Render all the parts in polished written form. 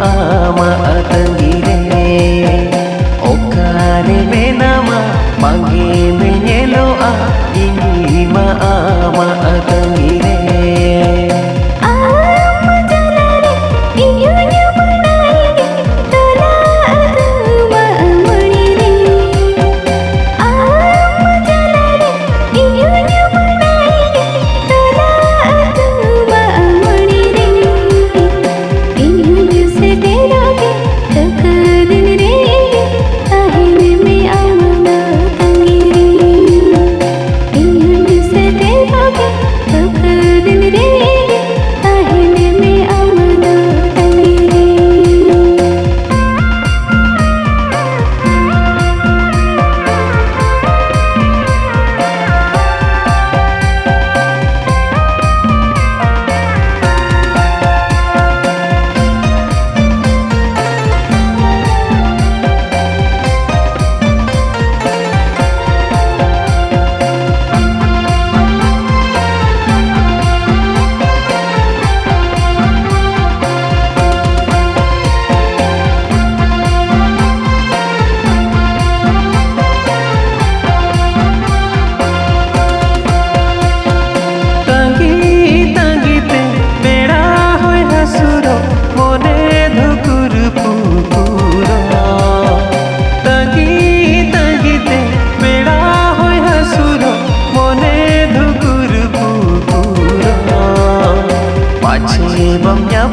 ama atangire okare benama mangi menyeloa ini ma ama atangire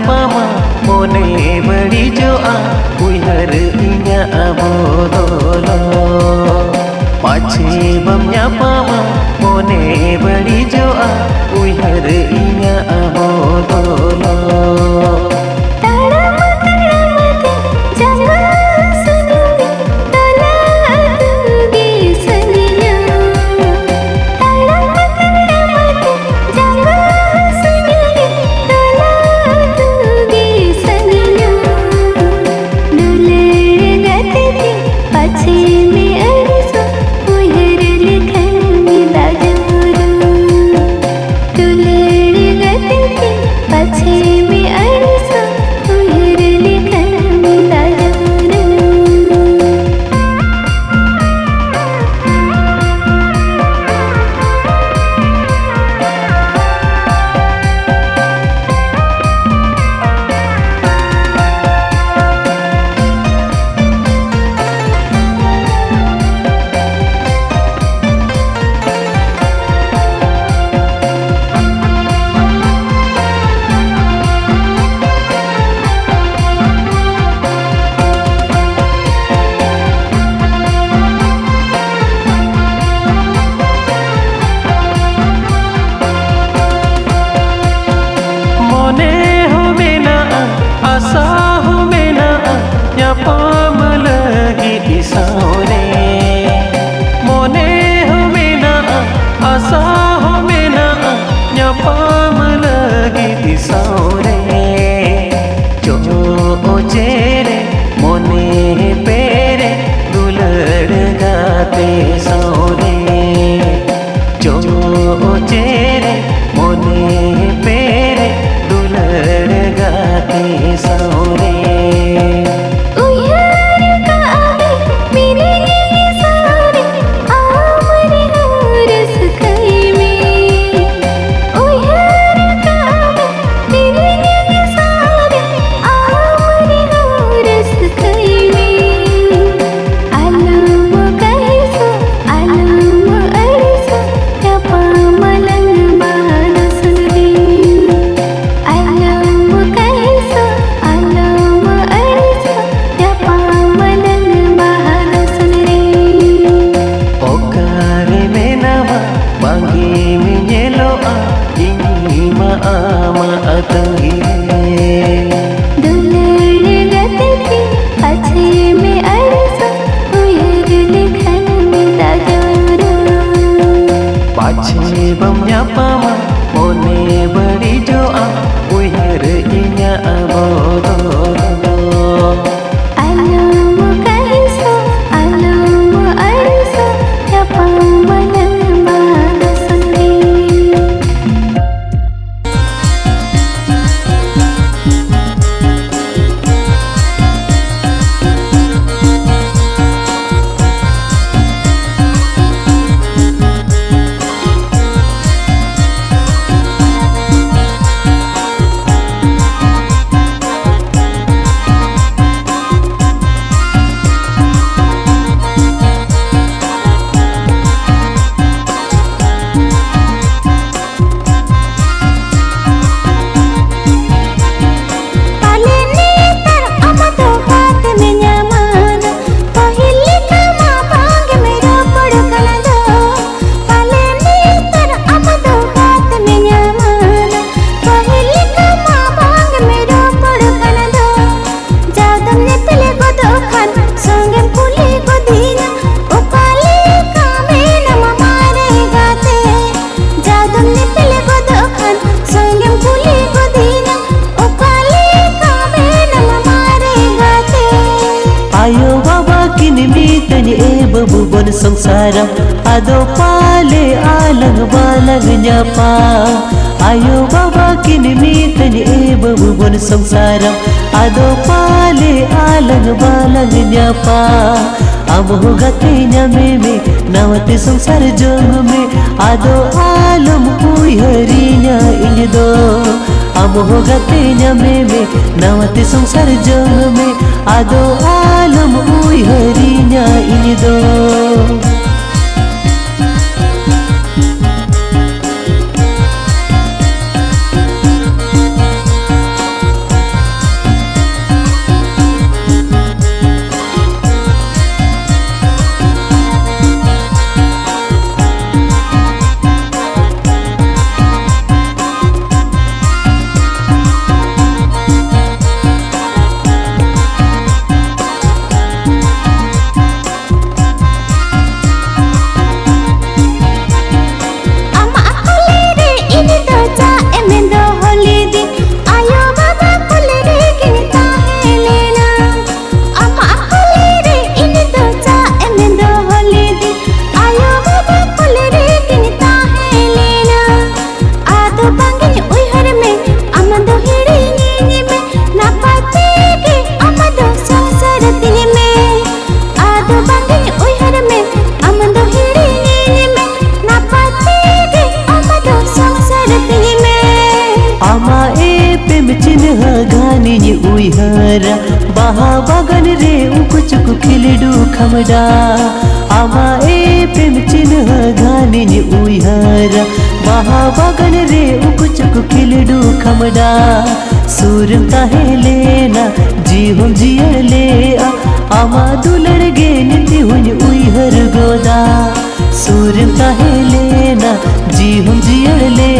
Pama mone beri joa uihar inya abodolo pache bamnya pama mone beri joa uihar inya abodolo Pama mone beri joa uihar inya abodolo alamu kaiso alamu ariso ya pamalang bahasuri ado pale alang balang nyapa ayo baba kini mitanya babu bon songsaram ado pale alang balang nyapa amoh gatenya meme nawate songsar jong me ado alam ui harinya injo amoh gatenya meme nawate songsar jong me ado alam ui harinya injo गानी उइहरा बाहा बागन रे उकुचुक खिलडू खमडा आमा ए प्रेम चिन्ह गानी उइहरा बाहा बागन रे उकुचुक खिलडू खमडा सूर ताहे लेना जी हम जिया ले आमा दुलड़ गे निति हुन उइहर गोदा सूर ताहे लेना जी हम जिया ले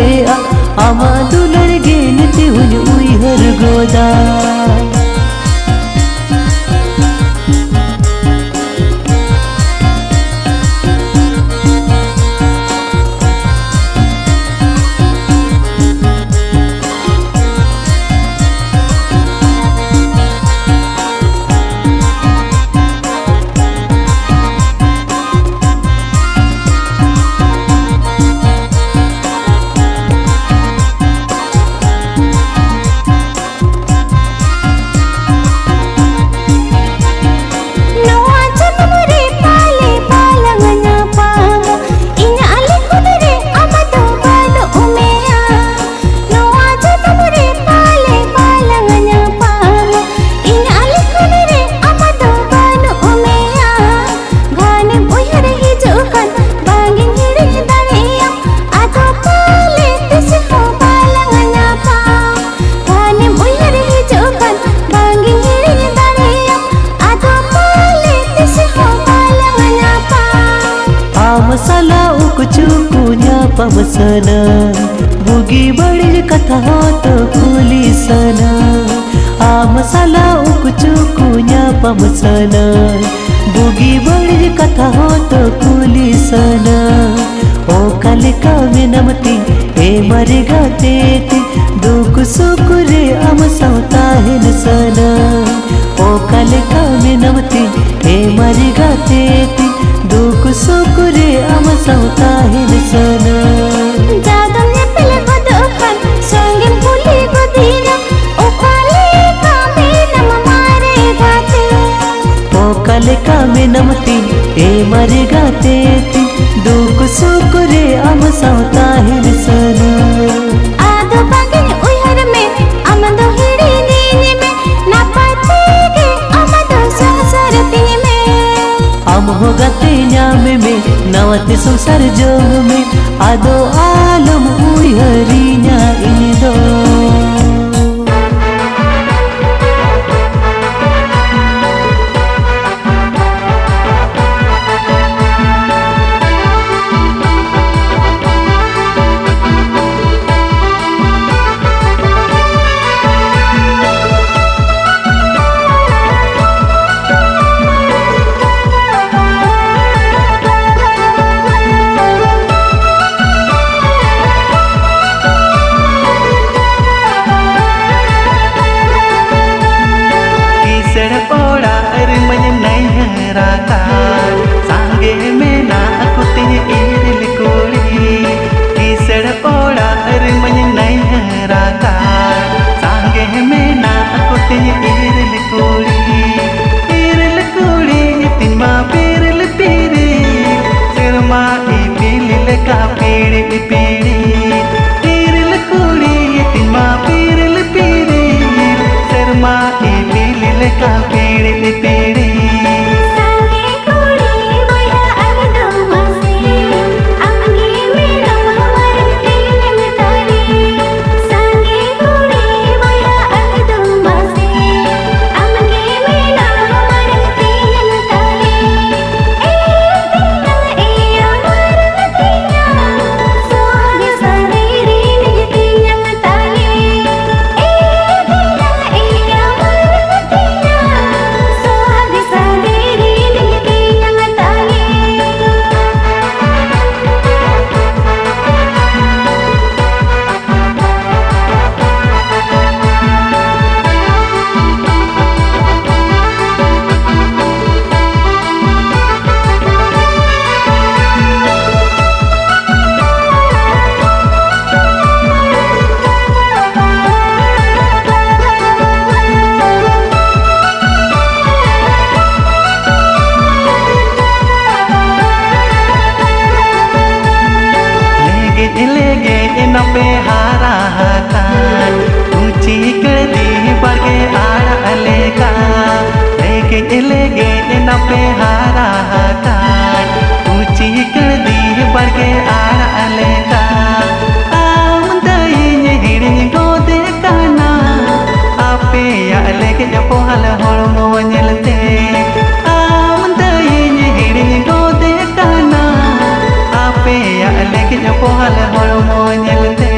आमा दुलड़ गे निति हुन उइहर गोदा मसाला उकुचुकुnya पमसना बुगी बड़ी कथा हो तो खुली सना आ मसाला उकुचुकुnya पमसना बुगी बड़ी कथा हो तो खुली सना ओ कल का में नमती ए मरे गाते दुख सुख रे अम सौता है सना ओ कल का में नमती ए मरे गाते दुख सुख रे अम सौता है सना जादम ने पहले बदखन संगे भूली गोदीना ओ काले का में नम मारे गाते ओ काले का में नमती ए मरे गाते दुख सुख रे अम सौता है सना आदो बागन उहर में अमदो हिड़ी नीनी में ना पाते गे अमदो संसार तिनी में हम हो गते न्यामे में नवते संसार जोग में आदो आलम उई हरिnya इदो नपे हारा हाकान ऊंची कड़दी बड़गे आड़ा अलेगा लेगे नपे हारा हाकान ऊंची कड़दी बड़गे आड़ा अलेगा आम दई हिड़िन गोदे काना आपे या लेगे जपोहल होड़मो नेलते आम दई हिड़िन गोदे काना आपे या लेगे जपोहल होड़मो नेलते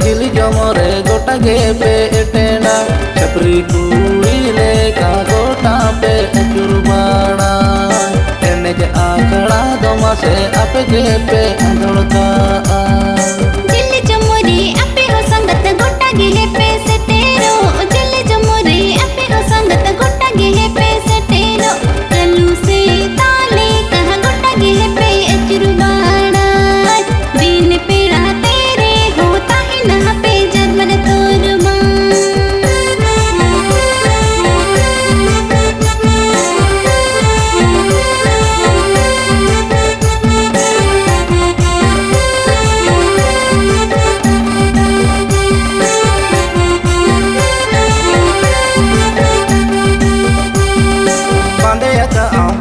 जिल जमरे गोटा गे पे एटेना छपरी कुड़ी लेका गोटा पे चुरबाड़ा एने के आखड़ा दमा से आपे गे पे अंधड़का जिल जमरे आपे हो संगत गोटा गे पे सटेरो जिल जमरे आपे हो संगत गोटा गे पे सटेरो चलू से ताले कहा गोटा गे पे चुरबाड़ा दिन पेड़ा तेरे होता है ना पे जन्मन तोरमा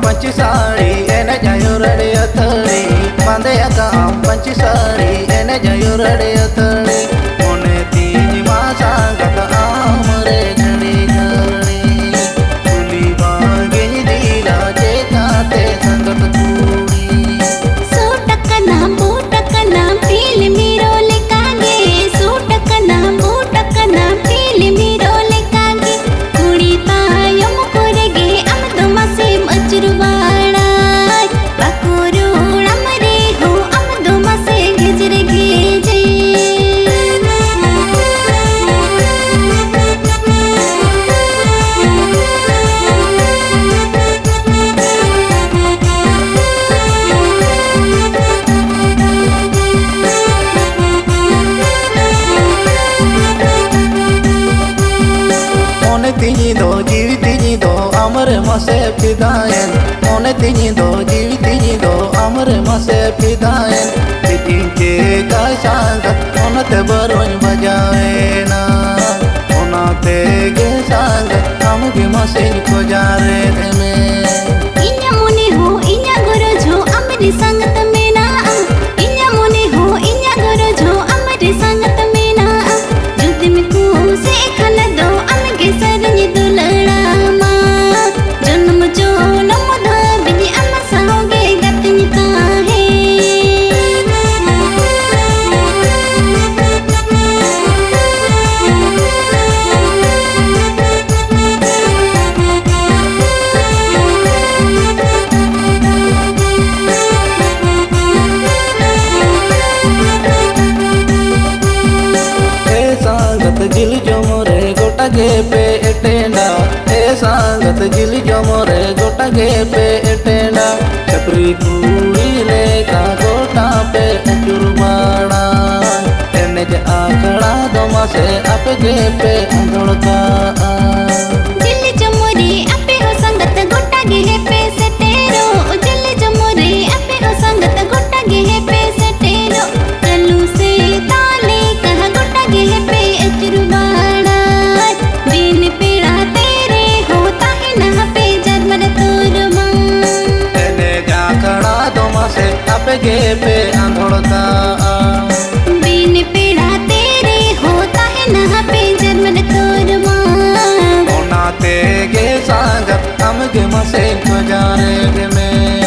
पंची साड़ी एने जायो रड़े अथड़ी बांधे का पंची साड़ी एने जायो रड़े अथड़ी मोने तीज मासा गत आमरे घड़ी घड़ी तुली बागे दीला जे काते संगत कूड़ी सूटक नाम बूटक नाम पील मीरो लेकागे सूटक नाम बूटक नाम पील मीरो लेकागे कुड़ी पायो जीवी तिनी दो अमरे मसे फिदायन मोने तिनी दो जीवी तिनी दो अमरे मसे फिदायन तिन के काय सांगत ओनते बरोñ बजावेना ओनाते गे सांगत हमगे मसेñ को जारे में इन्या मोने हो इन्या गरज हो अमरी संगत में ना इन्या मोने हो इन्या गरज हो अमरी संगत में ना जुद में को से खन दो अमगे सरñ दुलड़ा मा जन्म जो नम धा बिनी अम साहोगे गतनी का जिल जमोरे गोटा गे पे एटेंडा ए सांगत जिल जमोरे गोटा गे पे एटेंडा छपरी कुड़ी ले का गोटा पे चुरबाड़ा एने जे आखड़ा दोमा से आप गे पे अंधड़का जिल जमोरे आपे हो संगत गोटा गे पे सटेरो जिल जमोरे आपे हो संगत गोटा गे पे सटेरो कलू से ताले कहा गोटा गे पे चुरबाड़ा बिन पीड़ा तेरे होता है ना पे जन्मर तोरमा एने जाखड़ा दोमा से आप गे पे अंधड़का बिन पीड़ा तेरे होता है ना पे जन्मर तोरमा ओनाते गे सांगत हमगे मसे को जाने में